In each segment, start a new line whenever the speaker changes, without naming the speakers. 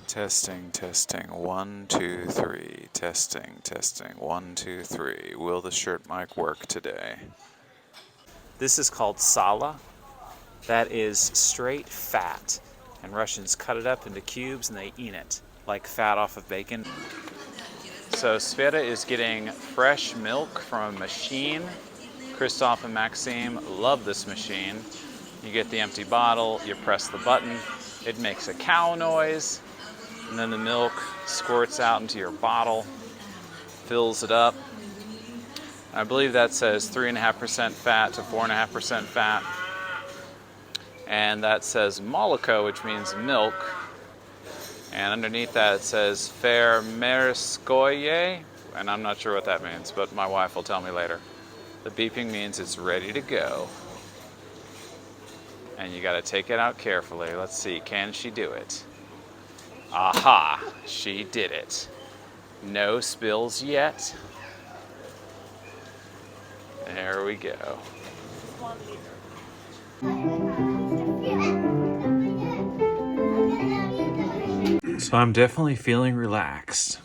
Testing, testing, 1, 2, 3. Testing, testing, 1, 2, 3. Will the shirt mic work today?
This is called sala. That is straight fat. And Russians cut it up into cubes and they eat it like fat off of bacon. So Sveta is getting fresh milk from a machine. Christoph and Maxime love this machine. You get the empty bottle, you press the button, it makes a cow noise, and then the milk squirts out into your bottle, fills it up. I believe that says 3.5% fat to 4.5% fat. And that says moloko, which means milk. And underneath that it says Fermerskoye, and I'm not sure what that means, but my wife will tell me later. The beeping means it's ready to go. And you gotta take it out carefully. Let's see, can she do it? Aha, she did it. No spills yet. There we go. So I'm definitely feeling relaxed.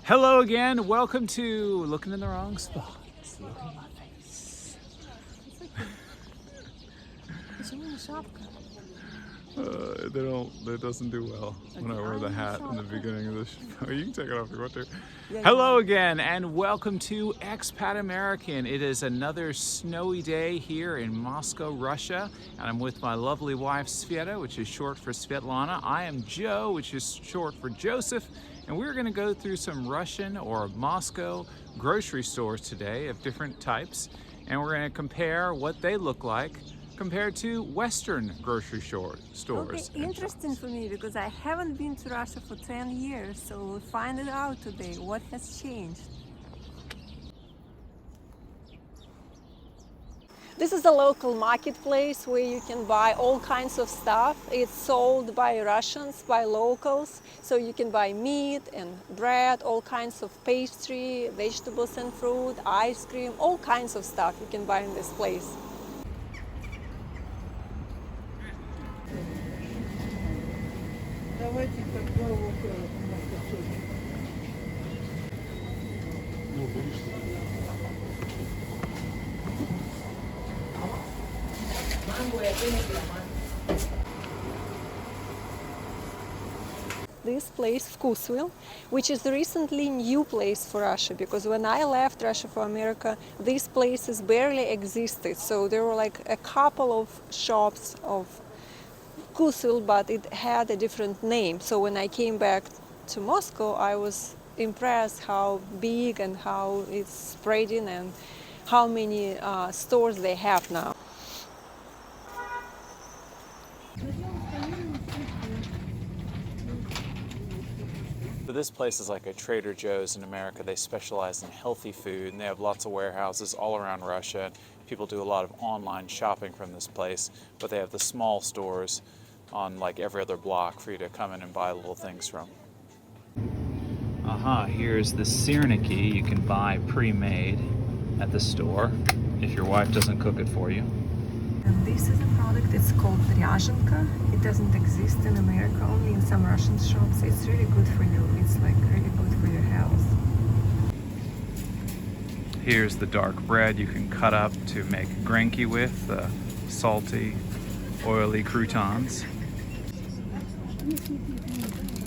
Hello again, welcome to looking in the wrong spot. Look at my face. That doesn't do well when I wear the hat in the beginning of this. Oh, you can take it off if you want to. Hello again and welcome to Expat American. It is another snowy day here in Moscow, Russia, and I'm with my lovely wife Sveta, which is short for Svetlana. I am Joe, which is short for Joseph, and we're going to go through some Russian or Moscow grocery stores today of different types, and we're going to compare what they look like compared to Western grocery stores.
Okay, interesting for me because I haven't been to Russia for 10 years, so we'll find it out today. What has changed? This is a local marketplace where you can buy all kinds of stuff. It's sold by Russians, by locals, so you can buy meat and bread, all kinds of pastry, vegetables and fruit, ice cream, all kinds of stuff you can buy in this place. This place, Вкусвилл, which is a recently new place for Russia, because when I left Russia for America, these places barely existed. So there were like a couple of shops of Вкусвилл, but it had a different name. So when I came back to Moscow, I was impressed how big and how it's spreading and how many stores they have now.
So this place is like a Trader Joe's in America. They specialize in healthy food and they have lots of warehouses all around Russia. People do a lot of online shopping from this place, but they have the small stores on like every other block for you to come in and buy little things from. Aha, here's the sirniki you can buy pre-made at the store if your wife doesn't cook it for you.
And this is a product, it's called Ryazhenka. It doesn't exist in America, only in some Russian shops. It's really good for you. It's like really good for your health.
Here's the dark bread you can cut up to make grenki with, salty, oily croutons.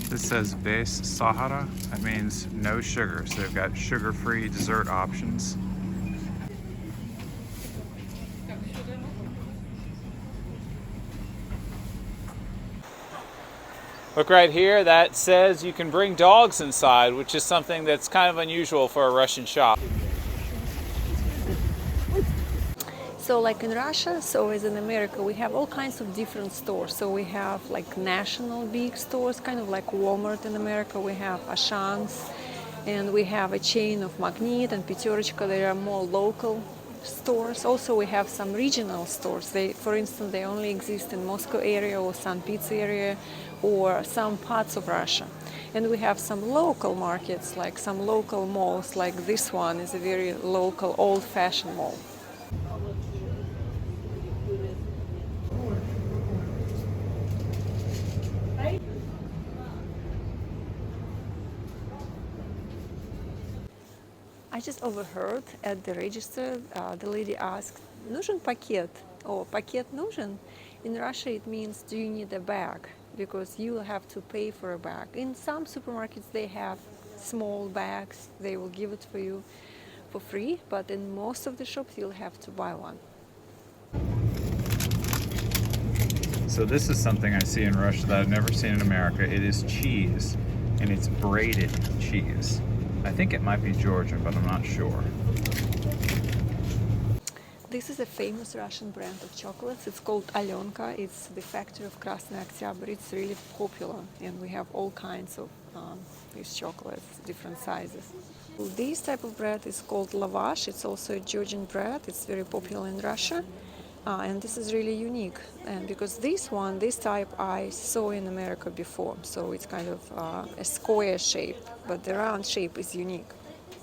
This says Bez Sahara. That means no sugar. So they've got sugar-free dessert options. Look right here, that says you can bring dogs inside, which is something that's kind of unusual for a Russian shop.
So like in Russia, so as in America, we have all kinds of different stores. So we have like national big stores, kind of like Walmart in America. We have Ashans, and we have a chain of Magnit and Peterочка. There are more local stores. Also, we have some regional stores. For instance, they only exist in Moscow area or St. Petersburg area or some parts of Russia. And we have some local markets, like some local malls, like this one is a very local, old-fashioned mall. just overheard at the register, the lady asked, "Нужен пакет?" or "Пакет нужен?" In Russia, it means, "Do you need a bag?" Because you will have to pay for a bag. In some supermarkets, they have small bags. They will give it for you for free, but in most of the shops, you'll have to buy one.
So this is something I see in Russia that I've never seen in America. It is cheese, and it's braided cheese. I think it might be Georgian, but I'm not sure.
This is a famous Russian brand of chocolates. It's called Alenka. It's the factory of Krasny Oktyabr. It's really popular, and we have all kinds of these chocolates, different sizes. This type of bread is called lavash. It's also a Georgian bread. It's very popular in Russia, and this is really unique. And because this type I saw in America before, so it's kind of a square shape, but the round shape is unique.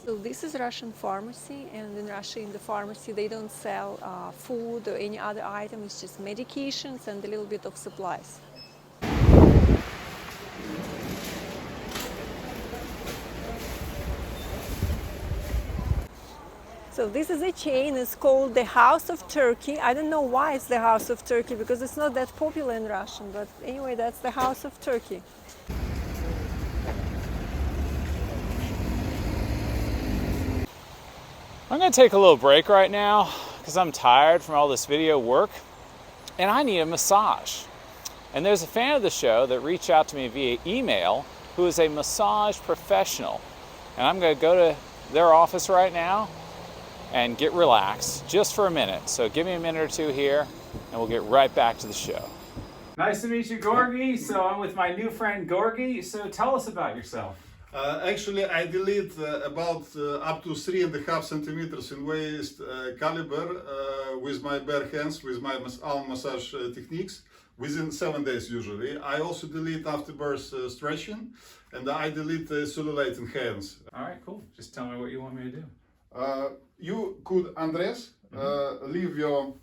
So this is Russian pharmacy, and in Russia, in the pharmacy, they don't sell food or any other item. It's just medications and a little bit of supplies. So this is a chain. It's called the House of Turkey. I don't know why it's the House of Turkey, because it's not that popular in Russian. But anyway, that's the House of Turkey.
I'm going to take a little break right now because I'm tired from all this video work and I need a massage. And there's a fan of the show that reached out to me via email who is a massage professional. And I'm going to go to their office right now and get relaxed just for a minute. So give me a minute or two here and we'll get right back to the show. Nice to meet you, Gheorghe. So I'm with my new friend Gheorghe. So tell us about yourself.
Actually, I delete about up to 3.5 centimeters in waist caliber with my bare hands, with my arm massage techniques, within 7 days usually. I also delete afterbirth stretching, and I delete cellulite in hands.
All right, cool. Just tell me what you want me to do.
You could undress, leave your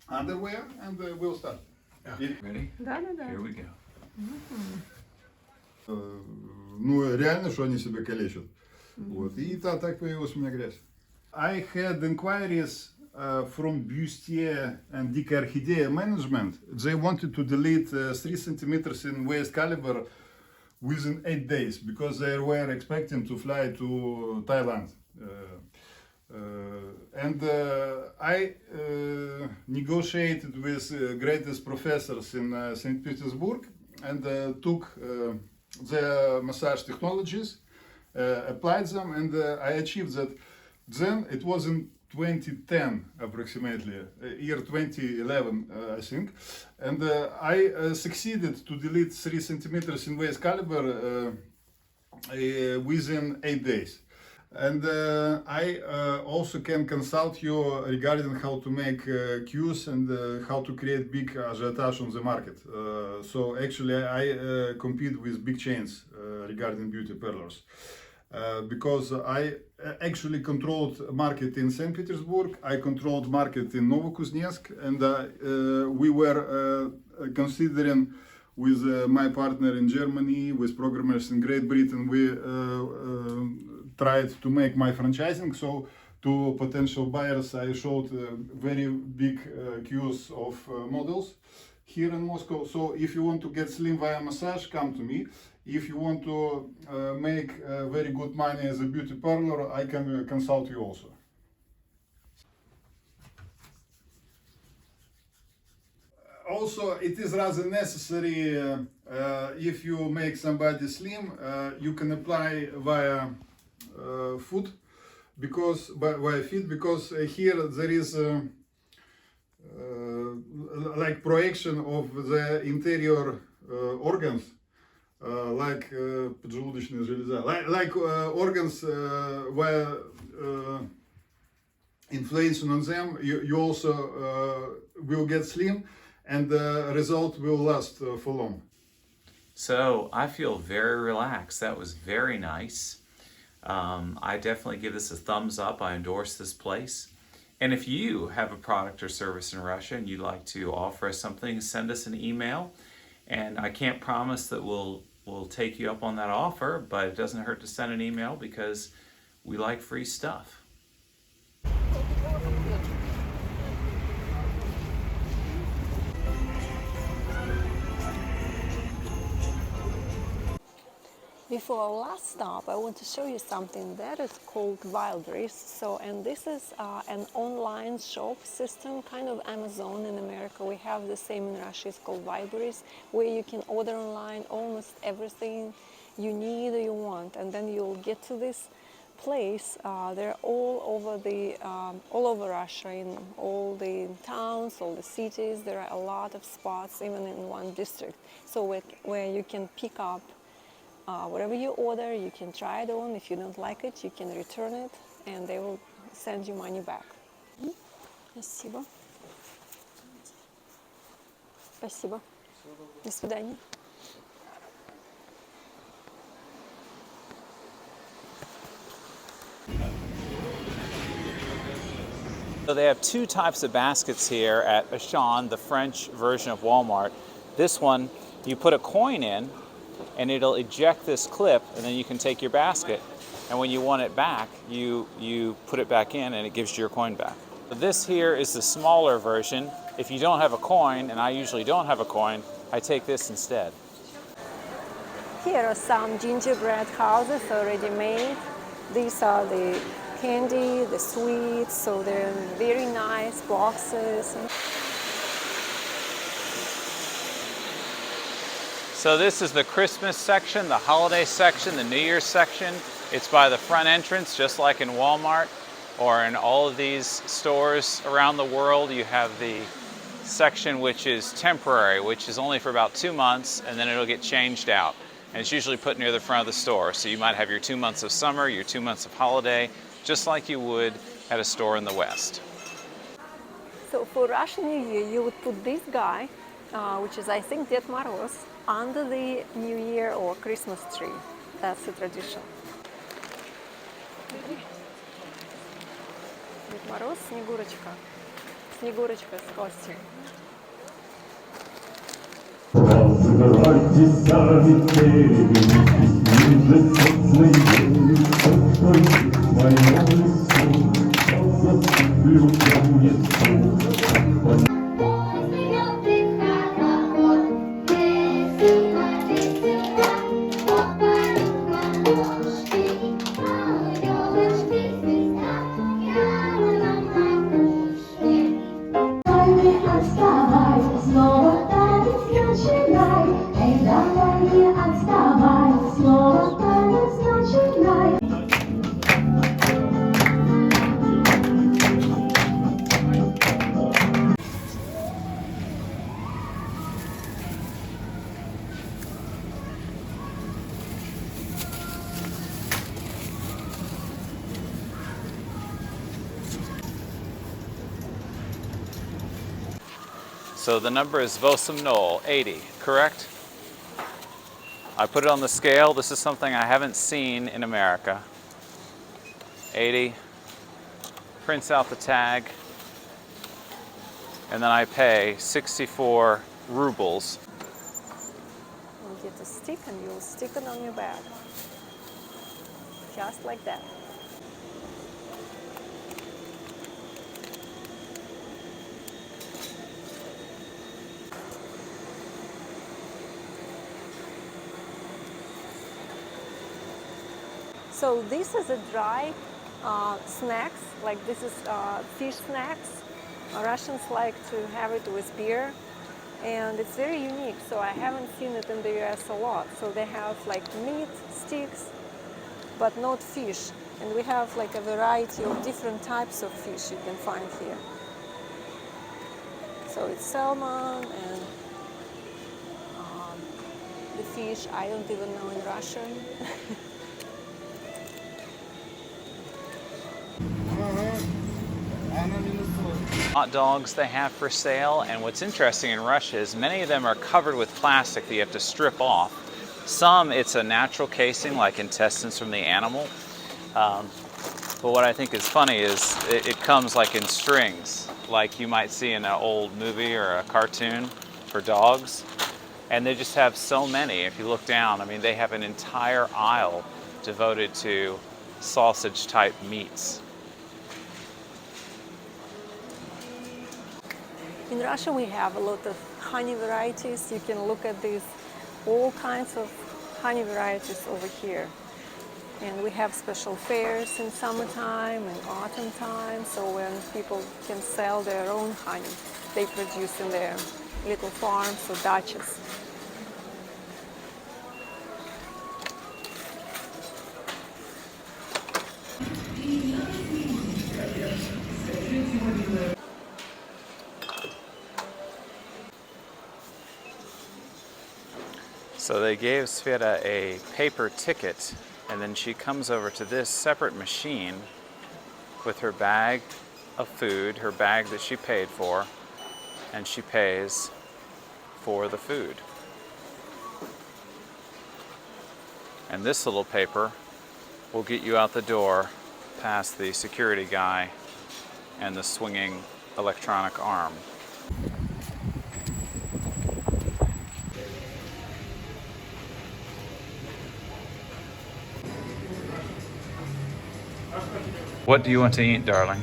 underwear, and we'll start.
Okay. Ready? Here we go.
Ну, реально, что они себя калечат. Вот. И так появилась у меня грязь. I had inquiries from Bustier and Dick Orchidea management. They wanted to delete 3 centimeters in waist caliber within 8 days because they were expecting to fly to Thailand. And I negotiated with greatest professors in St. Petersburg and took the massage technologies, applied them, and I achieved that. Then it was in 2010 approximately, year 2011 I think, and I succeeded to delete 3 centimeters in waist caliber within 8 days. And I also can consult you regarding how to make queues and how to create big agitage on the market. So actually I compete with big chains regarding beauty parlors. Because I actually controlled market in St. Petersburg, I controlled market in Novokuznetsk, and we were considering with my partner in Germany, with programmers in Great Britain, we tried to make my franchising. So to potential buyers, I showed very big queues of models here in Moscow. So if you want to get slim via massage, come to me. If you want to make very good money as a beauty parlor, I can consult you also. Also, it is rather necessary if you make somebody slim, you can apply via foot, because via feet, because here there is like projection of the interior organs, like поджелудочная железа, like organs where inflation on them, you also will get slim, and the result will last for long.
So I feel very relaxed. That was very nice. I definitely give this a thumbs up. I endorse this place. And if you have a product or service in Russia and you'd like to offer us something, send us an email. And I can't promise that we'll take you up on that offer, but it doesn't hurt to send an email because We like free stuff.
Before our last stop, I want to show you something that is called Wildberries. So, and this is an online shop system, kind of Amazon in America. We have the same in Russia. It's called Wildberries, where you can order online almost everything you need or you want, and then you'll get to this place. They're all over Russia, in all the towns, all the cities. There are a lot of spots, even in one district. So where you can pick up whatever you order, you can try it on. If you don't like it, you can return it, and they will send you money back. Спасибо. Спасибо. До свидания.
So they have two types of baskets here at Auchan, the French version of Walmart. This one, you put a coin in, and it'll eject this clip, and then you can take your basket. And when you want it back, you put it back in, and it gives you your coin back. This here is the smaller version. If you don't have a coin, and I usually don't have a coin, I take this instead.
Here are some gingerbread houses already made. These are the candy, the sweets, so they're in very nice boxes.
So this is the Christmas section, the holiday section, the New Year's section. It's by the front entrance, just like in Walmart or in all of these stores around the world. You have the section which is temporary, which is only for about 2 months, and then it'll get changed out. And it's usually put near the front of the store. So you might have your 2 months of summer, your 2 months of holiday, just like you would at a store in the West.
So for Russian New Year, you would put this guy, which is I think Ded Moroz, under the New Year or Christmas tree. That's the tradition. Дед Мороз, Снегурочка. Снегурочка с Костей.
Разбирайтесь сами перевелись, ниже собственной веры, в моем лесу, что засыплю темницу.
So the number is 80, 80, correct? I put it on the scale. This is something I haven't seen in America. 80, prints out the tag, and then I pay 64 rubles.
You get a stick and you'll stick it on your bag. Just like that. So this is a dry snacks, like this is fish snacks. Russians like to have it with beer, and it's very unique. So I haven't seen it in the US a lot. So they have like meat sticks, but not fish. And we have like a variety of different types of fish you can find here. So it's salmon and the fish I don't even know in Russian.
Hot dogs they have for sale, and what's interesting in Russia is many of them are covered with plastic that you have to strip off. Some it's a natural casing like intestines from the animal, but what I think is funny is it comes like in strings, like you might see in an old movie or a cartoon for dogs, and they just have so many. If you look down, I mean, they have an entire aisle devoted to sausage type meats.
In Russia, we have a lot of honey varieties. You can look at these, all kinds of honey varieties over here. And we have special fairs in summertime and autumn time, so when people can sell their own honey they produce in their little farms or dachas.
So they gave Sveta a paper ticket, and then she comes over to this separate machine with her bag of food, her bag that she paid for, and she pays for the food. And this little paper will get you out the door past the security guy and the swinging electronic arm. What do you want to eat, darling?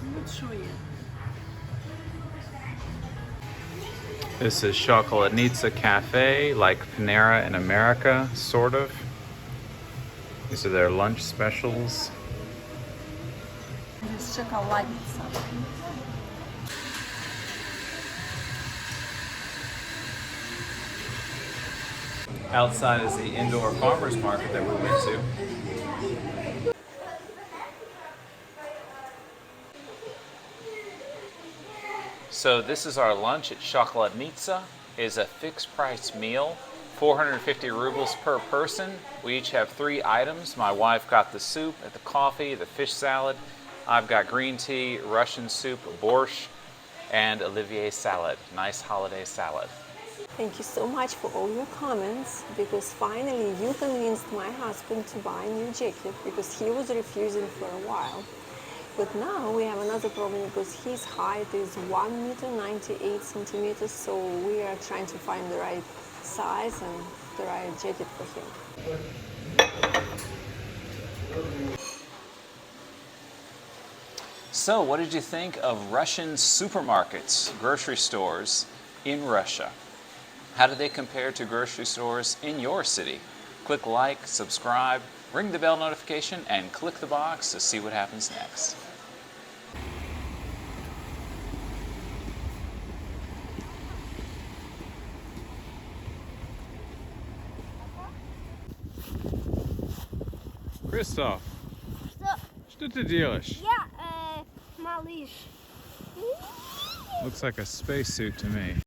I'm not sure yet.
This is Chocolatnitsa Cafe, like Panera in America, sort of. These are their lunch specials.
This is Chocolatnitsa.
Outside is the indoor farmers market that we went to. So this is our lunch at Chocolatnitsa. It is a fixed price meal, 450 rubles per person. We each have 3 items. My wife got the soup, the coffee, the fish salad. I've got green tea, Russian soup, borscht, and Olivier salad. Nice holiday salad.
Thank you so much for all your comments, because finally you convinced my husband to buy a new jacket, because he was refusing for a while. But now we have another problem, because his height is 1.98 meters, so we are trying to find the right size and the right jacket for him.
So what did you think of Russian supermarkets, grocery stores in Russia? How do they compare to grocery stores in your city? Click like, subscribe, ring the bell notification, and click the box to see what happens next. Christoph, что ты делаешь?
Я малыш.
Looks like a spacesuit to me.